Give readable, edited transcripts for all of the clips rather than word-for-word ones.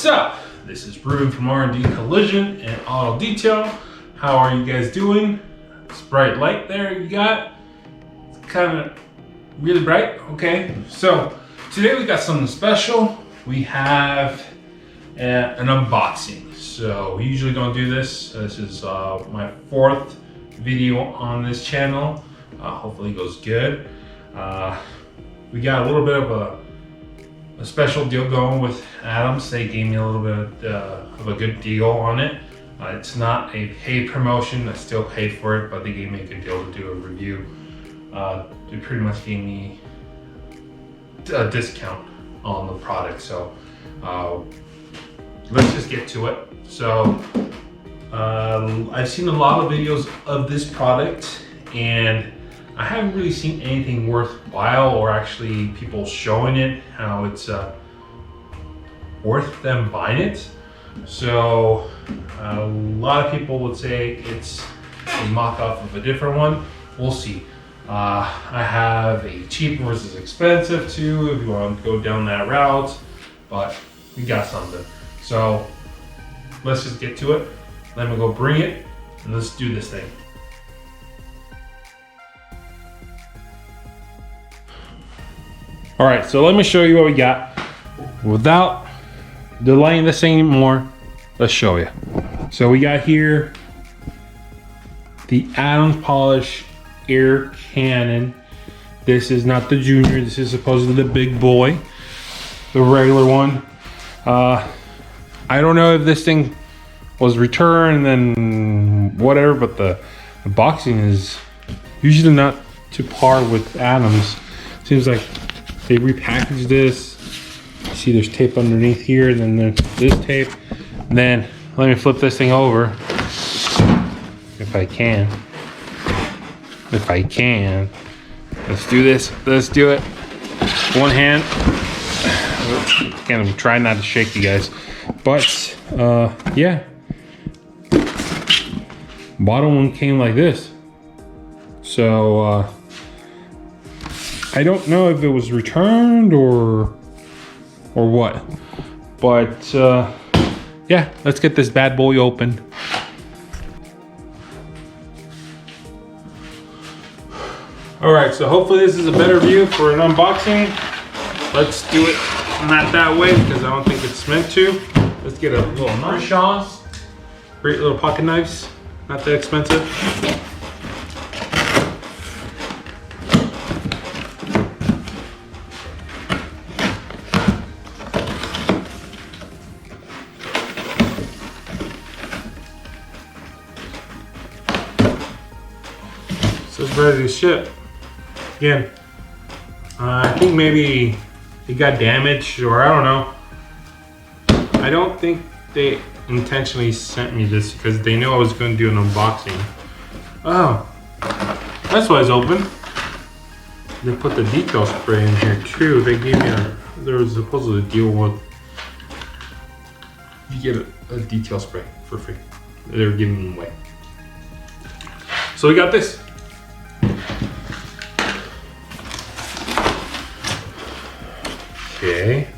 What's up? This is Ruben from R&D Collision and Auto Detail. How are you guys doing? This bright light there you got. It's kind of really bright. Okay, so today we got something special. We have an unboxing. So we usually don't do this. This is my fourth video on this channel. Hopefully it goes good. We got a little bit of a special deal going with Adams. They gave me a little bit of a good deal on it. It's not a paid promotion. I still paid for it, but they gave me a good deal to do a review. They pretty much gave me a discount on the product. So let's just get to it. So I've seen a lot of videos of this product and I haven't really seen anything worthwhile or actually people showing it, how it's worth them buying it. So a lot of people would say it's a mock-off of a different one. We'll see. I have a cheap versus expensive too, if you want to go down that route, but we got something. So let's just get to it. Let me go bring it and let's do this thing. All right, so let me show you what we got. Without delaying this anymore, let's show you. So we got here the Adams Polish Air Cannon. This is not the junior, this is supposedly the big boy, the regular one. I don't know if this thing was returned and then whatever, but the boxing is usually not to par with Adams. Seems like they repackaged this. You see there's tape underneath here, and then there's this tape. And then let me flip this thing over. If I can. If I can. Let's do this. Let's do it. One hand. Again, I'm trying not to shake you guys. But yeah. Bottom one came like this. So I don't know if it was returned or what, but yeah, let's get this bad boy open. All right, so hopefully this is a better view for an unboxing. Let's do it not that way because I don't think it's meant to. Let's get a little knife. Great little pocket knives, not that expensive. So it's ready to ship. Again, I think maybe it got damaged or I don't know. I don't think they intentionally sent me this because they knew I was going to do an unboxing. Oh, that's why it's open. They put the detail spray in here too. They gave me there was supposedly a deal with, you get a detail spray for free. They were giving them away. So we got this. Okay,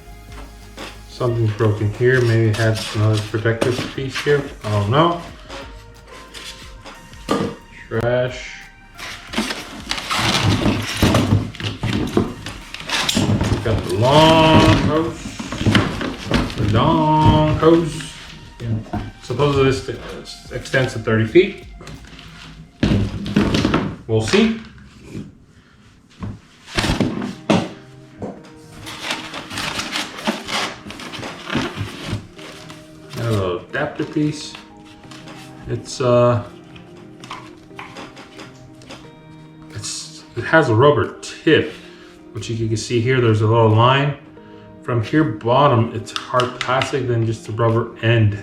something's broken here. Maybe it had another protective piece here. I don't know. Trash. Got the long hose. The long hose. Supposedly this extends to 30 feet. We'll see. A little adapter piece. It has a rubber tip, which you can see here. There's a little line from here bottom. It's hard plastic than just a rubber end.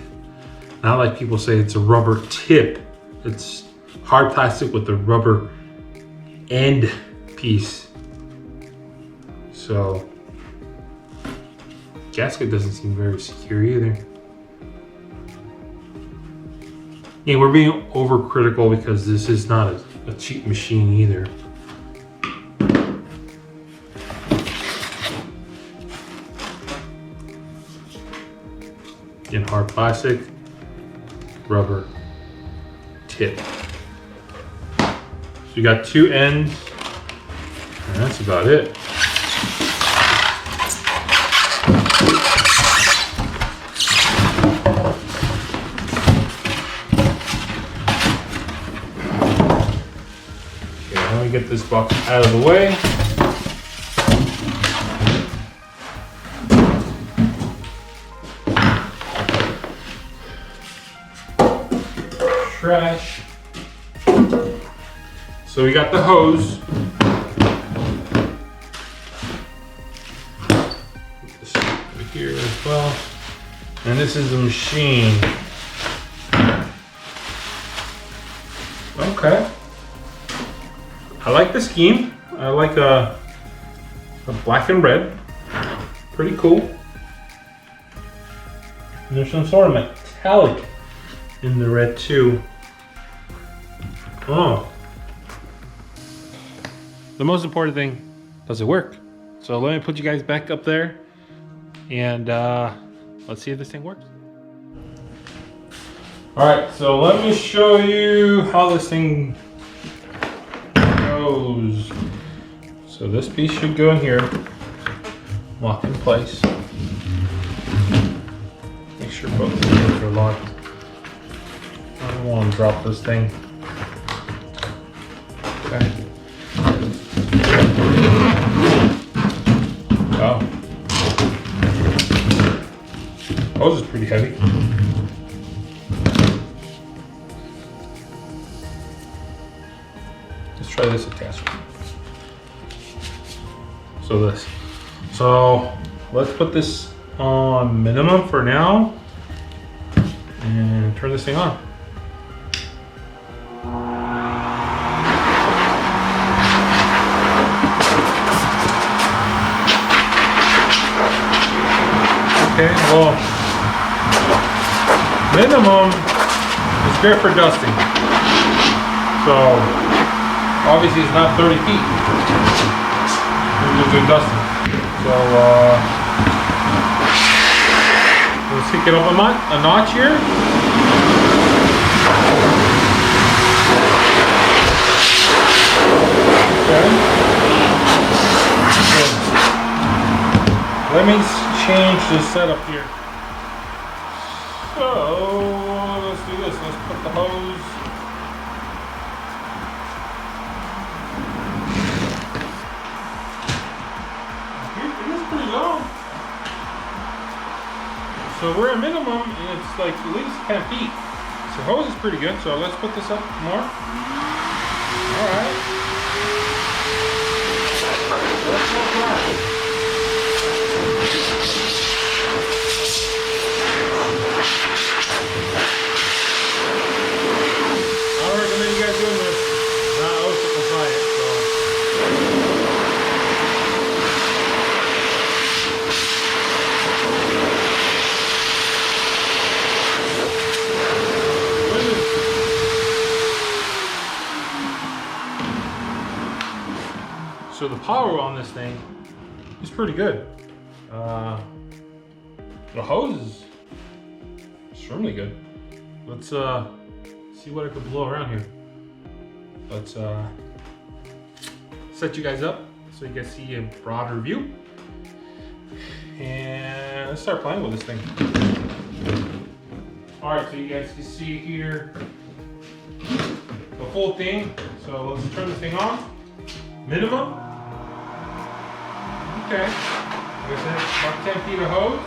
Not like people say it's a rubber tip. It's hard plastic with a rubber end piece. So gasket doesn't seem very secure either. Yeah, we're being overcritical because this is not a cheap machine either. in hard plastic, rubber tip. So you got 2 ends, and that's about it. Okay, let me get this box out of the way. Trash. So we got the hose. Put this over here as well. And this is the machine. Okay. I like the scheme. I like a black and red. Pretty cool. And there's some sort of metallic in the red too. Oh. The most important thing, does it work? So let me put you guys back up there and let's see if this thing works. All right, so let me show you how this thing goes. So this piece should go in here, lock in place. Make sure both of these are locked. I don't want to drop this thing. Okay. Wow. Hose is pretty heavy. Let's try this attachment. So let's put this on minimum for now and turn this thing on. Okay, well, minimum is good for dusting. So, obviously it's not 30 feet. We're just doing dusting. So, let's kick it up a notch here. Okay. Let me change the setup here. So let's do this. Let's put the hose. It is pretty low. So we're at minimum and it's like at least 10 feet. So hose is pretty good. So let's put this up more. Alright. Let's go flat. I recommend you guys doing this. Not OSHA compliant, so. So the power on this thing is pretty good. The hose is extremely good. Let's see what I could blow around here. Let's set you guys up so you guys see a broader view. And let's start playing with this thing. All right, so you guys can see here the full thing. So let's turn this thing on. Minimum. Okay. Like I said, about 10 feet of hose.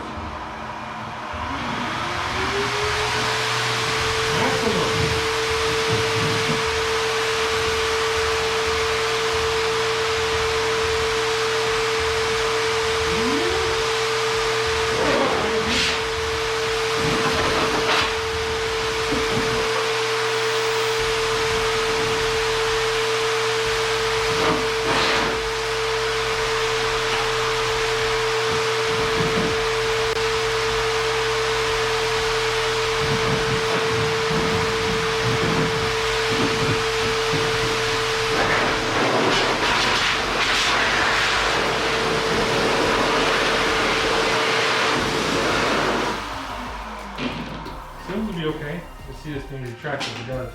crack as it does.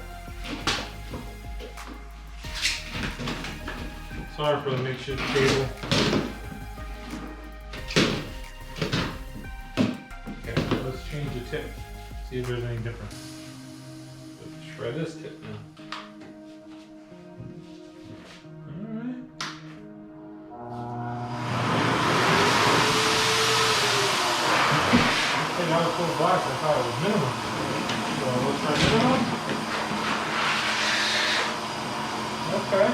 Sorry for the makeshift table. Okay, let's change the tip. See if there's any difference. Let's try this tip now. Alright. I was so black, I thought it was minimum. So let's try minimum. Okay.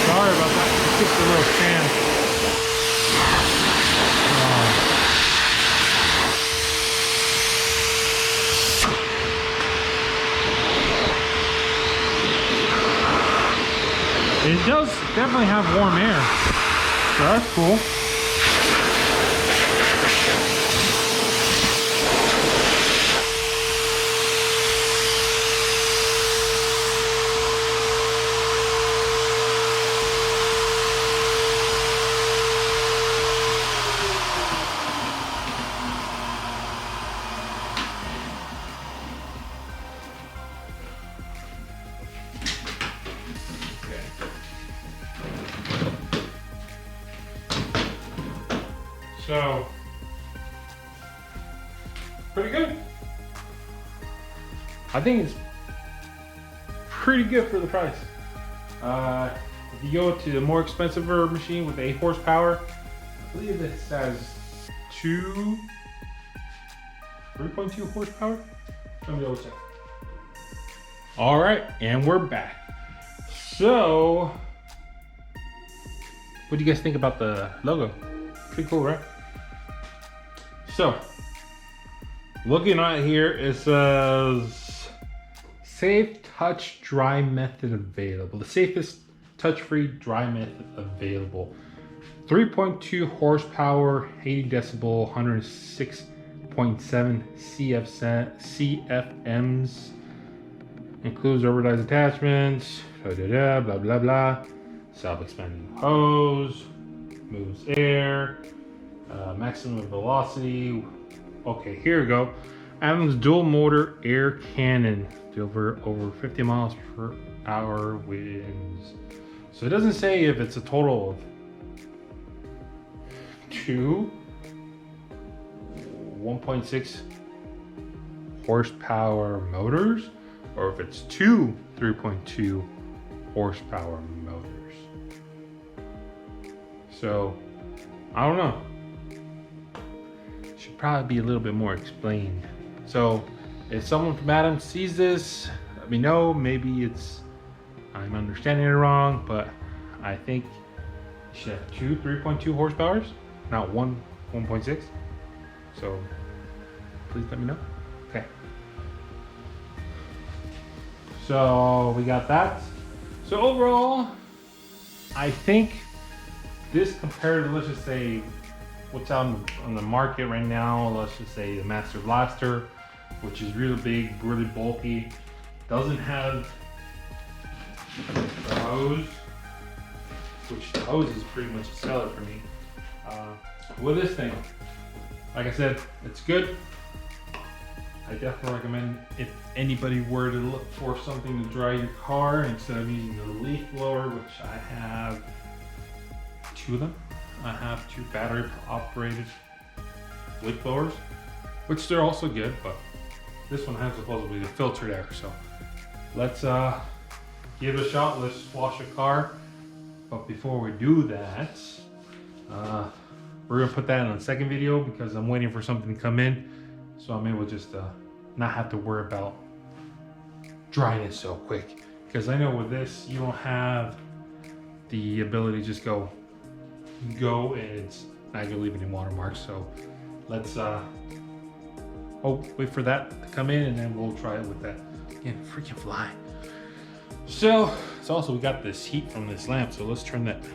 Sorry about that. Just a little fan. It does definitely have warm air, so that's cool. So, pretty good. I think it's pretty good for the price. If you go to the more expensive machine with 8 horsepower, I believe it says 3.2 horsepower. Let me double check. All right, and we're back. So, what do you guys think about the logo? Pretty cool, right? So, looking at here, it says safe touch dry method available. The safest touch-free dry method available. 3.2 horsepower, 80 decibel, 106.7 CFMs. Includes rubberized attachments. Blah blah blah. Self-expanding hose. Moves air. Maximum velocity. Okay, here we go. Adams dual motor air cannon. Deliver over 50 miles per hour winds. So it doesn't say if it's a total of 2 1.6 horsepower motors, or if it's 2 3.2 horsepower motors. So I don't know. Should probably be a little bit more explained. So if someone from Adams sees this, let me know. Maybe I'm understanding it wrong, but I think you should have 2 3.2 horsepowers, not 1.6. So please let me know. Okay. So we got that. So overall, I think this compared to, let's just say, what's out on the market right now, let's just say the Master Blaster, which is really big, really bulky, doesn't have the hose, which the hose is pretty much a seller for me. With this thing, like I said, it's good. I definitely recommend if anybody were to look for something to dry your car instead of using the leaf blower, which I have 2 of them. I have 2 battery operated leaf blowers, which they're also good, but this one has supposedly the filtered air. So let's give it a shot. Let's wash a car. But before we do that, we're gonna put that in the second video because I'm waiting for something to come in, so I'm able to just not have to worry about drying it so quick. Because I know with this, you don't have the ability to just go and it's not gonna leave any watermarks. So let's wait for that to come in and then we'll try it with that. Again, freaking fly. So it's also, we got this heat from this lamp, so let's turn that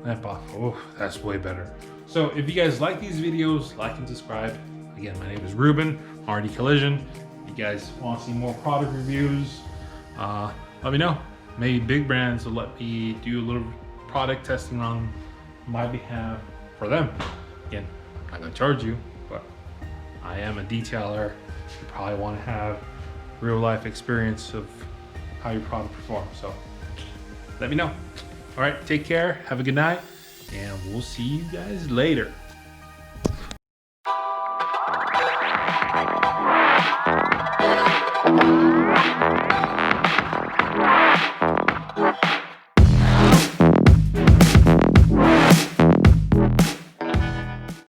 lamp off. Oh, that's way better. So if you guys like these videos, like and subscribe. Again, my name is Ruben, RD Collision. If you guys want to see more product reviews, let me know. Maybe big brands will let me do a little product testing on my behalf for them. Again, I'm not gonna charge you, but I am a detailer. You probably want to have real life experience of how your product performs. So let me know. All right, take care, have a good night, and we'll see you guys later.